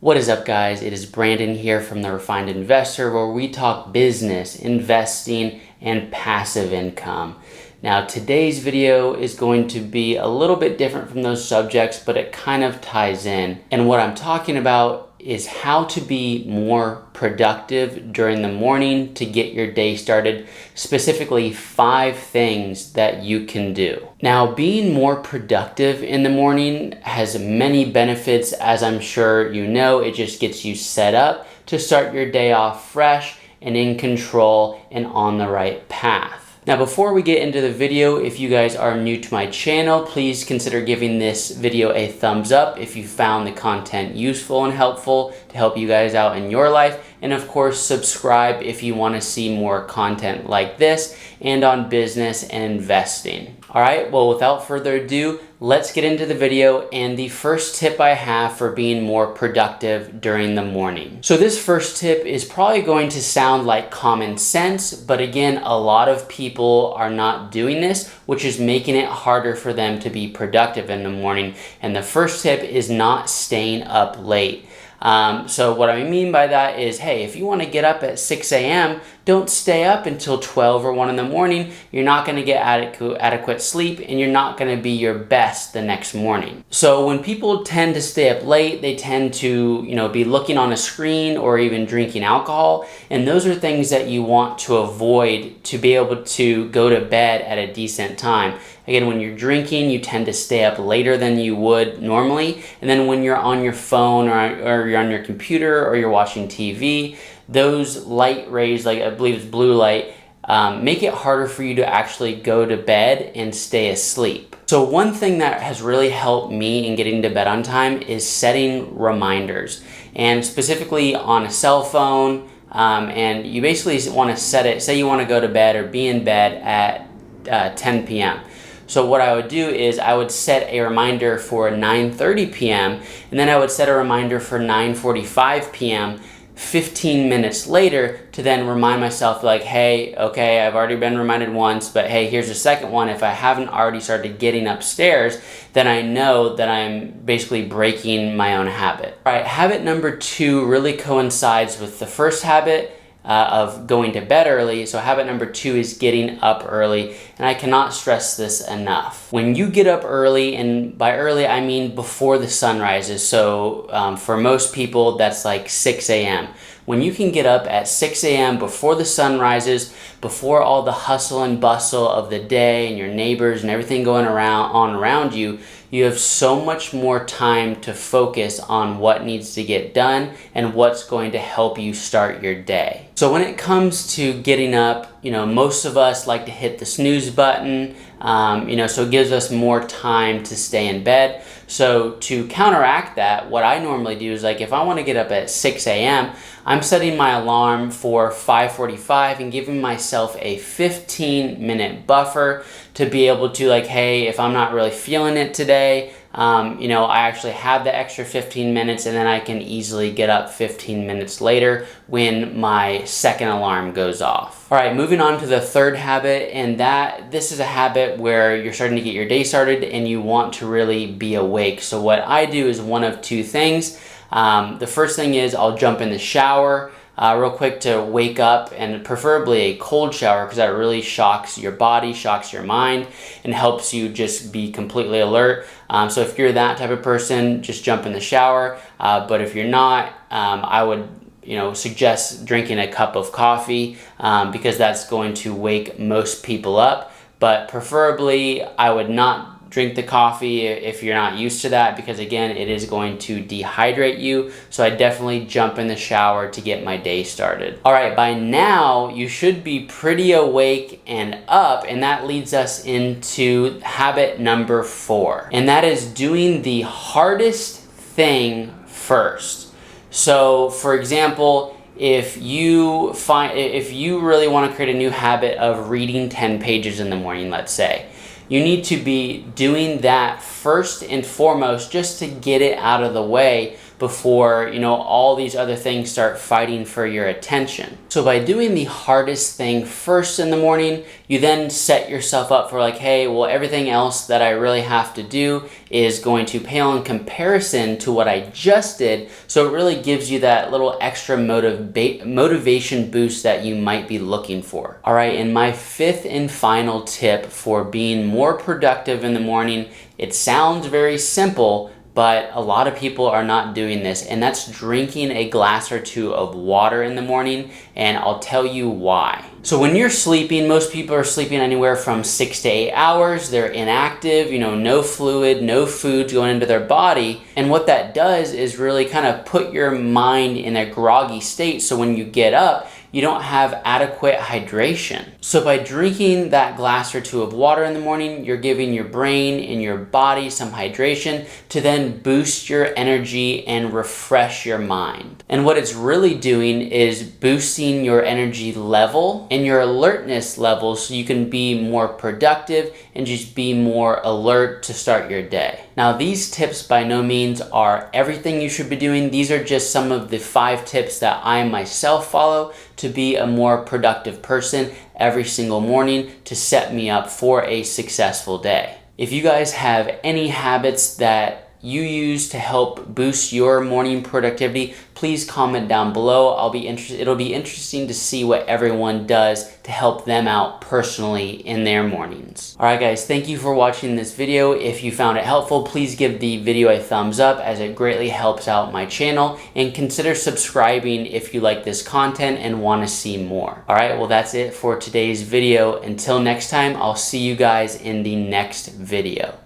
What is up, guys? It is Brandon here from The Refined Investor, where we talk business, investing, and passive income. Now, today's video is going to be a little bit different from those subjects, but it kind of ties in. And what I'm talking about is how to be more productive during the morning to get your day started, specifically 5 things that you can do. Now, being more productive in the morning has many benefits, as I'm sure you know. It just gets you set up to start your day off fresh and in control and on the right path. Now, before we get into the video, if you guys are new to my channel, please consider giving this video a thumbs up if you found the content useful and helpful to help you guys out in your life. And of course, subscribe if you want to see more content like this and on business and investing. All right, well, without further ado, let's get into the video and the first tip I have for being more productive during the morning. So this first tip is probably going to sound like common sense, but again, a lot of people are not doing this, which is making it harder for them to be productive in the morning. And the first tip is not staying up late. So what I mean by that is, hey, if you want to get up at 6 a.m., don't stay up until 12 or 1 in the morning. You're not going to get adequate sleep, and you're not going to be your best the next morning. So when people tend to stay up late, they tend to, be looking on a screen or even drinking alcohol. And those are things that you want to avoid to be able to go to bed at a decent time. Again, when you're drinking, you tend to stay up later than you would normally. And then when you're on your phone or you're on your computer or you're watching TV, those light rays, like I believe it's blue light, make it harder for you to actually go to bed and stay asleep. So one thing that has really helped me in getting to bed on time is setting reminders. And specifically on a cell phone, and you basically want to set it, say you want to go to bed or be in bed at 10 p.m. So what I would do is I would set a reminder for 9:30 p.m. and then I would set a reminder for 9:45 p.m. 15 minutes later to then remind myself, like, hey, okay, I've already been reminded once, but hey, here's a second one. If I haven't already started getting upstairs, then I know that I'm basically breaking my own habit. All right, habit number 2 really coincides with the first habit of going to bed early. So habit number 2 is getting up early, and I cannot stress this enough. When you get up early, and by early I mean before the sun rises, so for most people that's like 6 a.m. When you can get up at 6 a.m. before the sun rises, before all the hustle and bustle of the day and your neighbors and everything going around you, you have so much more time to focus on what needs to get done and what's going to help you start your day. So when it comes to getting up, most of us like to hit the snooze button, so it gives us more time to stay in bed. So to counteract that, what I normally do is, like, if I want to get up at 6 a.m., I'm setting my alarm for 5:45 and giving myself a 15-minute buffer to be able to, like, hey, if I'm not really feeling it today, I actually have the extra 15 minutes, and then I can easily get up 15 minutes later when my second alarm goes off. All right, moving on to the third habit, and this is a habit where you're starting to get your day started and you want to really be awake. So what I do is one of 2 things. The first thing is I'll jump in the shower real quick to wake up, and preferably a cold shower, because that really shocks your body, shocks your mind, and helps you just be completely alert. So if you're that type of person, just jump in the shower. But if you're not, I would suggest drinking a cup of coffee, because that's going to wake most people up. But preferably, I would not drink the coffee if you're not used to that, because again, it is going to dehydrate you. So I definitely jump in the shower to get my day started. All right, by now you should be pretty awake and up, and that leads us into habit number 4, and that is doing the hardest thing first. So for example, if you really want to create a new habit of reading 10 pages in the morning, let's say, you need to be doing that first and foremost, just to get it out of the way before, you know, all these other things start fighting for your attention. So by doing the hardest thing first in the morning, you then set yourself up for like, hey, well, everything else that I really have to do is going to pale in comparison to what I just did. So it really gives you that little extra motivation boost that you might be looking for. All right, and my fifth and final tip for being more productive in the morning, it sounds very simple, but a lot of people are not doing this, and that's drinking a glass or two of water in the morning, and I'll tell you why. So when you're sleeping, most people are sleeping anywhere from 6 to 8 hours. They're inactive, you know, no fluid, no food going into their body. And what that does is really kind of put your mind in a groggy state. So when you get up, you don't have adequate hydration. So by drinking that glass or two of water in the morning, you're giving your brain and your body some hydration to then boost your energy and refresh your mind. And what it's really doing is boosting your energy level and your alertness level so you can be more productive and just be more alert to start your day. Now, these tips by no means are everything you should be doing. These are just some of the 5 tips that I myself follow to be a more productive person every single morning to set me up for a successful day. If you guys have any habits that you use to help boost your morning productivity, please comment down below. It'll be interesting to see what everyone does to help them out personally in their mornings. All right, guys, thank you for watching this video. If you found it helpful, please give the video a thumbs up as it greatly helps out my channel, and consider subscribing if you like this content and want to see more. All right, well, that's it for today's video. Until next time, I'll see you guys in the next video.